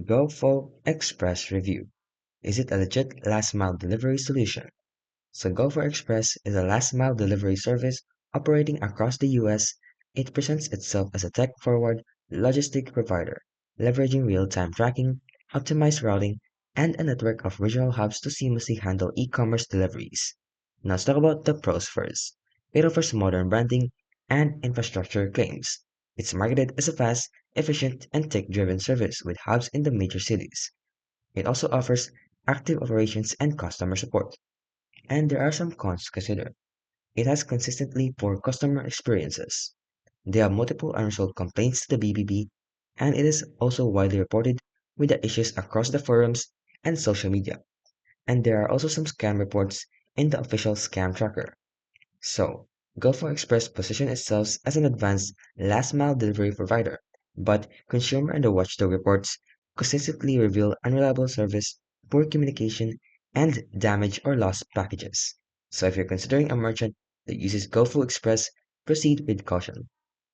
Gofo Express review. Is it a legit last mile delivery solution? So Gopher Express is a last-mile delivery service operating across the US. It presents itself as a tech-forward logistic provider, leveraging real-time tracking, optimized routing, and a network of regional hubs to seamlessly handle e-commerce deliveries. Now let's talk about the pros first. It offers modern branding and infrastructure claims. It's marketed as a fast, efficient, and tech-driven service with hubs in the major cities. It also offers active operations and customer support. And there are some cons to consider. It has consistently poor customer experiences. There are multiple unresolved complaints to the BBB, and it is also widely reported with the issues across the forums and social media. And there are also some scam reports in the official scam tracker. So, Gulf Express positions itself as an advanced last mile delivery provider, but consumer and the watchdog reports consistently reveal unreliable service, poor communication, and damaged or lost packages. So if you're considering a merchant that uses GoFo Express, proceed with caution.